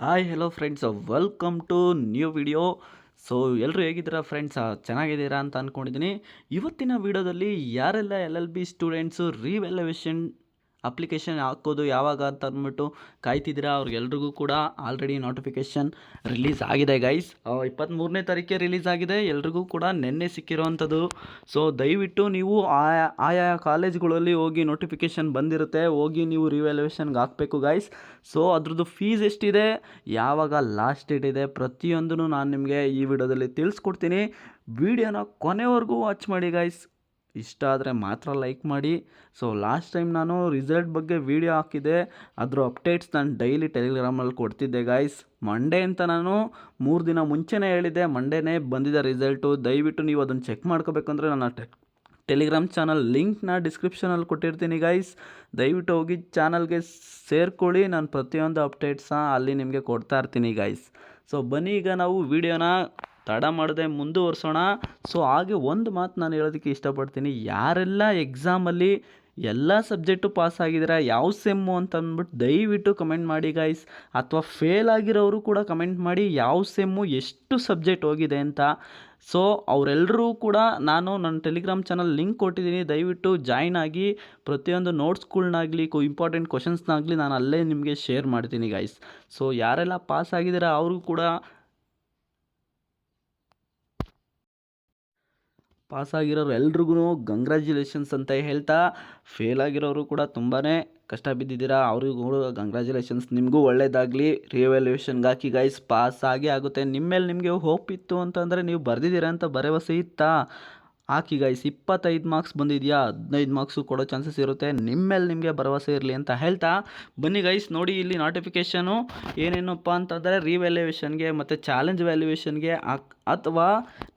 Hi hello friends, welcome to new video. So ಎಲ್ಲರೂ ಹೇಗಿದ್ದೀರಾ friends? ಚೆನ್ನಾಗಿದ್ದೀರಾ ಅಂತ ಅಂದ್ಕೊಂಡಿದ್ದೀನಿ. ಇವತ್ತಿನ ವಿಡಿಯೋದಲ್ಲಿ ಯಾರೆಲ್ಲ LLB ಸ್ಟೂಡೆಂಟ್ಸು ರೀವ್ಯಾಲ್ಯೂಯೇಷನ್ ಅಪ್ಲಿಕೇಶನ್ ಹಾಕೋದು ಯಾವಾಗ ಅಂತ ಅಂದ್ಬಿಟ್ಟು ಕಾಯ್ತಿದ್ದೀರಾ, ಅವ್ರಿಗೆಲ್ರಿಗೂ ಕೂಡ ಆಲ್ರೆಡಿ ನೋಟಿಫಿಕೇಷನ್ ರಿಲೀಸ್ ಆಗಿದೆ ಗೈಸ್. 23ನೇ ತಾರೀಕೆ ರಿಲೀಸ್ ಆಗಿದೆ, ಎಲ್ರಿಗೂ ಕೂಡ ನಿನ್ನೆ ಸಿಕ್ಕಿರೋವಂಥದ್ದು. ಸೊ ದಯವಿಟ್ಟು ನೀವು ಆಯಾ ಕಾಲೇಜ್ಗಳಲ್ಲಿ ಹೋಗಿ ನೋಟಿಫಿಕೇಷನ್ ಬಂದಿರುತ್ತೆ, ಹೋಗಿ ನೀವು ರಿವ್ಯಾಲ್ಯೂಯೇಷನ್ಗೆ ಹಾಕಬೇಕು ಗೈಸ್. ಸೊ ಅದ್ರದ್ದು ಫೀಸ್ ಎಷ್ಟಿದೆ, ಯಾವಾಗ ಲಾಸ್ಟ್ ಡೇಟ್ ಇದೆ, ಪ್ರತಿಯೊಂದನ್ನು ನಾನು ನಿಮಗೆ ಈ ವಿಡಿಯೋದಲ್ಲಿ ತಿಳಿಸ್ಕೊಡ್ತೀನಿ. ವಿಡಿಯೋನ ಕೊನೆವರೆಗೂ ವಾಚ್ ಮಾಡಿ ಗೈಸ್. ಇಷ್ಟ ಆದರೆ ಮಾತ್ರ ಲೈಕ್ ಮಾಡಿ. ಸೊ ಲಾಸ್ಟ್ ಟೈಮ್ ನಾನು ರಿಸಲ್ಟ್ ಬಗ್ಗೆ ವಿಡಿಯೋ ಹಾಕಿದ್ದೆ, ಅದರ ಅಪ್ಡೇಟ್ಸ್ ನಾನು ಡೈಲಿ ಟೆಲಿಗ್ರಾಮಲ್ಲಿ ಕೊಡ್ತಿದ್ದೆ ಗೈಸ್. ಮಂಡೇ ಅಂತ ನಾನು 3 ದಿನ ಮುಂಚೆನೇ ಹೇಳಿದ್ದೆ, ಮಂಡೇನೇ ಬಂದಿದೆ ರಿಸಲ್ಟು. ದಯವಿಟ್ಟು ನೀವು ಅದನ್ನು ಚೆಕ್ ಮಾಡ್ಕೋಬೇಕಂದ್ರೆ ನನ್ನ ಟೆಲಿಗ್ರಾಮ್ ಚಾನಲ್ ಲಿಂಕ್ನ ಡಿಸ್ಕ್ರಿಪ್ಷನಲ್ಲಿ ಕೊಟ್ಟಿರ್ತೀನಿ ಗೈಸ್. ದಯವಿಟ್ಟು ಹೋಗಿ ಚಾನಲ್ಗೆ ಸೇರ್ಕೊಳ್ಳಿ, ನಾನು ಪ್ರತಿಯೊಂದು ಅಪ್ಡೇಟ್ಸನ್ನ ಅಲ್ಲಿ ನಿಮಗೆ ಕೊಡ್ತಾ ಇರ್ತೀನಿ ಗೈಸ್. ಸೊ ಬನ್ನಿ ಈಗ ನಾವು ವಿಡಿಯೋನ ತಡ ಮಾಡದೆ ಮುಂದುವರ್ಸೋಣ. ಸೊ ಹಾಗೆ ಒಂದು ಮಾತು ನಾನು ಹೇಳೋದಕ್ಕೆ ಇಷ್ಟಪಡ್ತೀನಿ, ಯಾರೆಲ್ಲ ಎಕ್ಸಾಮಲ್ಲಿ ಎಲ್ಲ ಸಬ್ಜೆಕ್ಟು ಪಾಸ್ ಆಗಿದ್ದೀರಾ, ಯಾವ ಸೆಮ್ಮು ಅಂತ ಅಂದ್ಬಿಟ್ಟು ದಯವಿಟ್ಟು ಕಮೆಂಟ್ ಮಾಡಿ ಗೈಸ್. ಅಥವಾ ಫೇಲ್ ಆಗಿರೋರು ಕೂಡ ಕಮೆಂಟ್ ಮಾಡಿ ಯಾವ ಸೆಮ್ಮು ಎಷ್ಟು ಸಬ್ಜೆಕ್ಟ್ ಹೋಗಿದೆ ಅಂತ. ಸೊ ಅವರೆಲ್ಲರೂ ಕೂಡ ನಾನು ನನ್ನ ಟೆಲಿಗ್ರಾಮ್ ಚಾನಲ್ ಲಿಂಕ್ ಕೊಟ್ಟಿದ್ದೀನಿ, ದಯವಿಟ್ಟು ಜಾಯ್ನ್ ಆಗಿ. ಪ್ರತಿಯೊಂದು ನೋಟ್ಸ್ಗಳ್ನಾಗಲಿ ಇಂಪಾರ್ಟೆಂಟ್ ಕ್ವಶನ್ಸ್ನಾಗಲಿ ನಾನು ಅಲ್ಲೇ ನಿಮಗೆ ಶೇರ್ ಮಾಡ್ತೀನಿ ಗೈಸ್. ಸೊ ಯಾರೆಲ್ಲ ಪಾಸ್ ಆಗಿದ್ದೀರಾ ಅವ್ರಿಗೂ ಕೂಡ ಪಾಸಾಗಿರೋರು ಎಲ್ರಿಗೂ ಕಂಗ್ರ್ಯಾಚುಲೇಷನ್ಸ್ ಅಂತ ಹೇಳ್ತಾ, ಫೇಲ್ ಆಗಿರೋರು ಕೂಡ ತುಂಬಾ ಕಷ್ಟ ಬಿದ್ದಿದ್ದೀರಾ, ಅವ್ರಿಗೂ ಕಂಗ್ರ್ಯಾಚುಲೇಷನ್ಸ್. ನಿಮಗೂ ಒಳ್ಳೆಯದಾಗಲಿ. ರಿವ್ಯಾಲ್ಯೂಯೇಷನ್ಗೆ ಹಾಕಿ ಗೈಸ್, ಪಾಸ್ ಆಗೇ ಆಗುತ್ತೆ. ನಿಮ್ಮ ಮೇಲೆ ನಿಮಗೆ ಹೋಪ್ ಇತ್ತು ಅಂತಂದರೆ, ನೀವು ಬರೆದಿದ್ದೀರಾ ಅಂತ ಭರವಸೆ ಇತ್ತಾ, ಹಾಕಿ ಗೈಸ್. 25 ಮಾರ್ಕ್ಸ್ ಬಂದಿದೆಯಾ, 15 ಮಾರ್ಕ್ಸು ಕೊಡೋ ಚಾನ್ಸಸ್ ಇರುತ್ತೆ. ನಿಮ್ಮ ಮೇಲೆ ನಿಮಗೆ ಭರವಸೆ ಇರಲಿ ಅಂತ ಹೇಳ್ತಾ ಬನ್ನಿ ಗೈಸ್. ನೋಡಿ ಇಲ್ಲಿ ನೋಟಿಫಿಕೇಷನು ಏನೇನಪ್ಪ ಅಂತಂದರೆ, ರಿವ್ಯಾಲ್ಯೂಯೇಷನ್ಗೆ ಮತ್ತು ಚಾಲೆಂಜ್ ವ್ಯಾಲ್ಯೂಯೇಷನ್ಗೆ ಅಥವಾ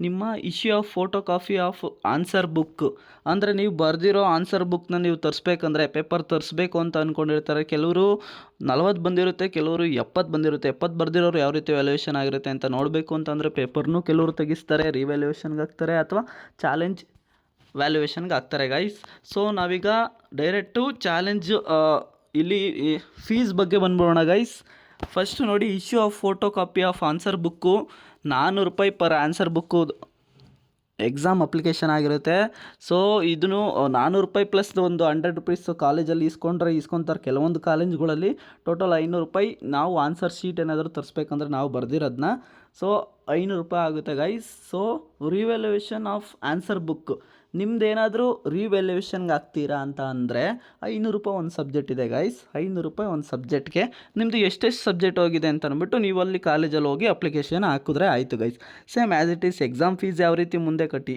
ನಿಮ್ಮ issue of photocopy of answer book. ಅಂದರೆ ನೀವು ಬರೆದಿರೋ ಆನ್ಸರ್ ಬುಕ್ನ ನೀವು ತರಿಸ್ಬೇಕಂದ್ರೆ, ಪೇಪರ್ ತರಿಸ್ಬೇಕು ಅಂತ ಅಂದ್ಕೊಂಡಿರ್ತಾರೆ. ಕೆಲವರು 40 ಬಂದಿರುತ್ತೆ, ಕೆಲವರು 70 ಬಂದಿರುತ್ತೆ. 70 ಬರೆದಿರೋರು ಯಾವ ರೀತಿ ವ್ಯಾಲ್ಯೂಯೇಷನ್ ಆಗಿರುತ್ತೆ ಅಂತ ನೋಡಬೇಕು ಅಂತಂದರೆ, ಪೇಪರ್ನೂ ಕೆಲವರು ತೆಗಿಸ್ತಾರೆ, ರಿವ್ಯಾಲ್ಯೂಯೇಷನ್ಗೆ ಹಾಕ್ತಾರೆ, ಅಥವಾ ಚಾಲೆಂಜ್ ವ್ಯಾಲ್ಯೂಯೇಷನ್ಗೆ ಹಾಕ್ತಾರೆ ಗೈಸ್. ಸೊ ನಾವೀಗ ಡೈರೆಕ್ಟು ಚಾಲೆಂಜ್ ಇಲ್ಲಿ ಫೀಸ್ ಬಗ್ಗೆ ಬಂದ್ಬಿಡೋಣ ಗೈಸ್. ಫಸ್ಟ್ ನೋಡಿ, issue of photocopy of answer book ₹400 per answer book exam application ಆಗಿರುತ್ತೆ. ಸೊ ಇದನ್ನು ₹400 ಪ್ಲಸ್ ಒಂದು ₹100 ಕಾಲೇಜಲ್ಲಿ ಇಸ್ಕೊತಾರೆ. ಕೆಲವೊಂದು ಕಾಲೇಜುಗಳಲ್ಲಿ ಟೋಟಲ್ ₹500 ನಾವು ಆನ್ಸರ್ ಶೀಟ್ ಏನಾದರೂ ತರಿಸ್ಬೇಕಂದ್ರೆ ನಾವು ಬರೆದಿರೋದನ್ನ. ಸೊ ₹500 ಆಗುತ್ತೆ guys. So revaluation of answer book ನಿಮ್ದೇನಾದರೂ ರಿವ್ಯಾಲ್ಯೂಯೇಷನ್ಗೆ ಹಾಕ್ತೀರಾ ಅಂತ ಅಂದರೆ ₹500 ಒಂದು ಸಬ್ಜೆಕ್ಟ್ ಇದೆ ಗೈಸ್. ₹500 ಒಂದು ಸಬ್ಜೆಕ್ಟ್ಗೆ ನಿಮ್ಮದು ಎಷ್ಟೆಷ್ಟು ಸಬ್ಜೆಕ್ಟ್ ಹೋಗಿದೆ ಅಂತ ಅಂದ್ಬಿಟ್ಟು ನೀವು ಅಲ್ಲಿ ಕಾಲೇಜಲ್ಲಿ ಹೋಗಿ ಅಪ್ಲಿಕೇಶನ್ ಹಾಕಿದ್ರೆ ಆಯಿತು guys. Same as it is exam fees ಯಾವ ರೀತಿ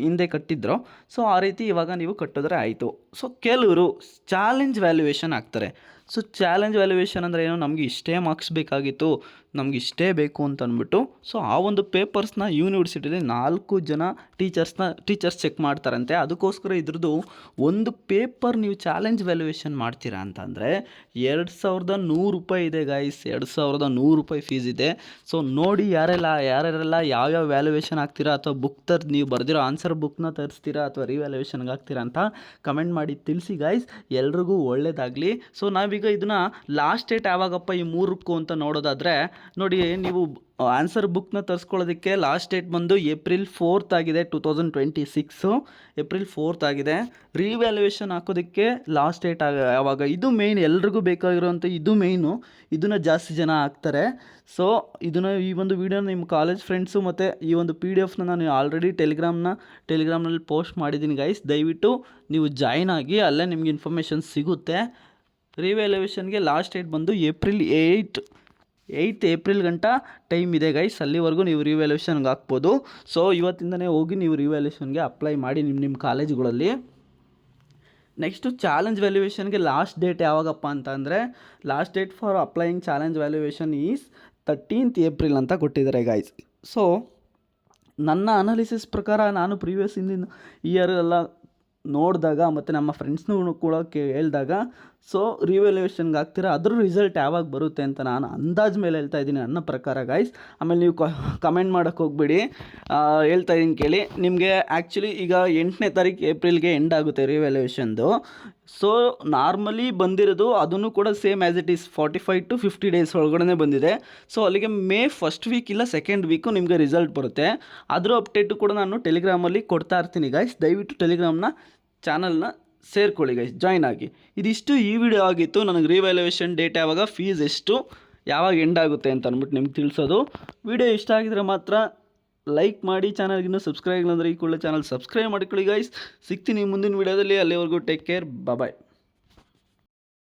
ಹಿಂದೆ ಕಟ್ಟಿದ್ರೋ, ಸೊ ಆ ರೀತಿ ಇವಾಗ ನೀವು ಕಟ್ಟಿದ್ರೆ ಆಯಿತು. ಸೊ ಕೆಲವರು ಚಾಲೆಂಜ್ ವ್ಯಾಲ್ಯೂಯೇಷನ್ ಹಾಕ್ತಾರೆ. ಸೊ ಚಾಲೆಂಜ್ ವ್ಯಾಲ್ಯೂಯೇಷನ್ ಅಂದರೆ ಏನು, ನಮಗೆ ಇಷ್ಟೇ ಮಾರ್ಕ್ಸ್ ಬೇಕಾಗಿತ್ತು, ನಮ್ಗೆ ಇಷ್ಟೇ ಬೇಕು ಅಂತ ಅಂದ್ಬಿಟ್ಟು, ಸೊ ಆ ಒಂದು ಪೇಪರ್ಸ್ನ ಯೂನಿವರ್ಸಿಟಿಲಿ 4 ಜನ ಟೀಚರ್ಸ್ ಚೆಕ್ ಮಾಡ್ತಾರಂತೆ. ಅದಕ್ಕೋಸ್ಕರ ಇದ್ರದ್ದು ಒಂದು ಪೇಪರ್ ನೀವು ಚಾಲೆಂಜ್ ವ್ಯಾಲ್ಯೂಯೇಷನ್ ಮಾಡ್ತೀರಾ ಅಂತ ಅಂದರೆ ₹2100 ಇದೆ ಗೈಸ್. ₹2100 ಫೀಸ್ ಇದೆ. ಸೊ ನೋಡಿ, ಯಾರ್ಯಾರೆಲ್ಲ ಯಾವ್ಯಾವ ವ್ಯಾಲ್ಯೂಯೇಷನ್ ಹಾಕ್ತೀರಾ, ಅಥವಾ ನೀವು ಬರೆದಿರೋ ಆನ್ಸರ್ ಬುಕ್ನ ತರಿಸ್ತೀರಾ ಅಥವಾ ರಿವ್ಯಾಲ್ಯೂಯೇಷನ್ಗೆ ಹಾಕ್ತೀರಾ ಅಂತ ಕಮೆಂಟ್ ಮಾಡಿ ತಿಳಿಸಿ ಗೈಸ್. ಎಲ್ರಿಗೂ ಒಳ್ಳೆಯದಾಗಲಿ. ಸೊ ನಾವೀಗ ಇದನ್ನ ಲಾಸ್ಟ್ ಡೇಟ್ ಯಾವಾಗಪ್ಪ ಈ 3ಕ್ಕೂ ಅಂತ ನೋಡೋದಾದರೆ, ನೋಡಿ ನೀವು ಆನ್ಸರ್ ಬುಕ್ನ ತರಿಸ್ಕೊಳ್ಳೋದಕ್ಕೆ ಲಾಸ್ಟ್ ಡೇಟ್ ಬಂದು ಏಪ್ರಿಲ್ 4 ಆಗಿದೆ, 2026 ಏಪ್ರಿಲ್ 4 ಆಗಿದೆ. ರಿವ್ಯಾಲ್ಯೂಯೇಷನ್ ಹಾಕೋದಕ್ಕೆ ಲಾಸ್ಟ್ ಡೇಟ್ ಯಾವಾಗ, ಇದು ಮೇಯ್ನ್, ಎಲ್ರಿಗೂ ಬೇಕಾಗಿರೋಂಥ ಇದು ಮೇಯ್ನು. ಇದನ್ನು ಜಾಸ್ತಿ ಜನ ಹಾಕ್ತಾರೆ. ಸೊ ಈ ಒಂದು ವಿಡಿಯೋನ ನಿಮ್ಮ ಕಾಲೇಜ್ ಫ್ರೆಂಡ್ಸು ಮತ್ತು ಈ ಒಂದು PDF ನಾನು ಆಲ್ರೆಡಿ ಟೆಲಿಗ್ರಾಮ್ನಲ್ಲಿ ಪೋಸ್ಟ್ ಮಾಡಿದ್ದೀನಿ ಗೈಸ್. ದಯವಿಟ್ಟು ನೀವು ಜಾಯ್ನ್ ಆಗಿ, ಅಲ್ಲೇ ನಿಮ್ಗೆ ಇನ್ಫಾರ್ಮೇಷನ್ ಸಿಗುತ್ತೆ. ರಿವ್ಯಾಲ್ಯೂಯೇಷನ್ಗೆ ಲಾಸ್ಟ್ ಡೇಟ್ ಬಂದು ಏಪ್ರಿಲ್ 8 ಏಪ್ರಿಲ್ ಗಂಟ ಟೈಮ್ ಇದೆ ಗೈಸ್. ಅಲ್ಲಿವರೆಗೂ ನೀವು ರಿವ್ಯಾಲ್ಯೂಯೇಷನ್ಗೆ ಹಾಕ್ಬೋದು. ಸೊ ಇವತ್ತಿಂದನೇ ಹೋಗಿ ನೀವು ರಿವ್ಯಾಲ್ಯೂಯೇಷನ್ಗೆ ಅಪ್ಲೈ ಮಾಡಿ ನಿಮ್ಮ ಕಾಲೇಜುಗಳಲ್ಲಿ. ನೆಕ್ಸ್ಟು ಚಾಲೆಂಜ್ ವ್ಯಾಲ್ಯೂಯೇಷನ್ಗೆ ಲಾಸ್ಟ್ ಡೇಟ್ ಯಾವಾಗಪ್ಪ ಅಂತ ಅಂದರೆ, last date for applying challenge valuation is 13th April ಅಂತ ಕೊಟ್ಟಿದ್ದಾರೆ ಗೈಸ್. ಸೊ ನನ್ನ ಅನಾಲಿಸಿಸ್ ಪ್ರಕಾರ, ನಾನು ಪ್ರೀವಿಯಸ್ ಹಿಂದಿನ ಇಯರ್ ಎಲ್ಲ ನೋಡಿದಾಗ ಮತ್ತು ನಮ್ಮ ಫ್ರೆಂಡ್ಸ್ನೂ ಕೂಡ ಹೇಳಿದಾಗ, ಸೊ ರಿವ್ಯಾಲ್ಯೂಯೇಷನ್ಗೆ ಹಾಕ್ತೀರಾ, ಅದ್ರ ರಿಸಲ್ಟ್ ಯಾವಾಗ ಬರುತ್ತೆ ಅಂತ ನಾನು ಅಂದಾಜು ಮೇಲೆ ಹೇಳ್ತಾ ಇದ್ದೀನಿ ನನ್ನ ಪ್ರಕಾರ ಗೈಸ್. ಆಮೇಲೆ ನೀವು ಕಮೆಂಟ್ ಮಾಡೋಕ್ಕೆ ಹೋಗ್ಬೇಡಿ, ಹೇಳ್ತಾ ಇದ್ದೀನಿ ಕೇಳಿ. ನಿಮಗೆ ಆ್ಯಕ್ಚುಲಿ ಈಗ 8ನೇ ತಾರೀಕು ಏಪ್ರಿಲ್ಗೆ ಎಂಡ್ ಆಗುತ್ತೆ ರಿವ್ಯಾಲ್ಯೂಯೇಷನ್ದು. ಸೊ ನಾರ್ಮಲಿ ಬಂದಿರೋದು ಅದನ್ನು ಕೂಡ same as it is 45 to 50 days ಒಳಗಡೆ ಬಂದಿದೆ. ಸೊ ಅಲ್ಲಿಗೆ ಮೇ ಫಸ್ಟ್ ವೀಕ್ ಇಲ್ಲ ಸೆಕೆಂಡ್ ವೀಕು ನಿಮಗೆ ರಿಸಲ್ಟ್ ಬರುತ್ತೆ. ಅದರ ಅಪ್ಡೇಟು ಕೂಡ ನಾನು ಟೆಲಿಗ್ರಾಮಲ್ಲಿ ಕೊಡ್ತಾ ಇರ್ತೀನಿ ಗೈಸ್. ದಯವಿಟ್ಟು ಟೆಲಿಗ್ರಾಮ್ನ ಚಾನಲ್ನ ಸೇರ್ಕೊಳ್ಳಿ ಗೈಸ್, ಜಾಯ್ನ್ ಆಗಿ. ಇದಿಷ್ಟು ಈ ವಿಡಿಯೋ ಆಗಿತ್ತು. ನನಗೆ ರಿವ್ಯಾಲ್ಯೂಯೇಷನ್ ಡೇಟ್ ಯಾವಾಗ, ಫೀಸ್ ಎಷ್ಟು, ಯಾವಾಗ ಎಂಡ್ ಆಗುತ್ತೆ ಅಂತ ಅಂದ್ಬಿಟ್ಟು ನಿಮ್ಗೆ ತಿಳಿಸೋದು. ವಿಡಿಯೋ ಇಷ್ಟ ಆಗಿದ್ರೆ ಮಾತ್ರ ಲೈಕ್ ಮಾಡಿ, ಚಾನಲ್ಗಿನ್ನೂ ಸಬ್ಸ್ಕ್ರೈಬ್ ಅಂದರೆ ಈ ಕೂಡಲೇ ಚಾನಲ್ ಸಬ್ಸ್ಕ್ರೈಬ್ ಮಾಡಿಕೊಳ್ಳಿ ಗೈಸ್. ಸಿಗ್ತೀನಿ ಮುಂದಿನ ವಿಡಿಯೋದಲ್ಲಿ. ಅಲ್ಲಿವರೆಗೂ ಟೇಕ್ ಕೇರ್, ಬಾಯ್.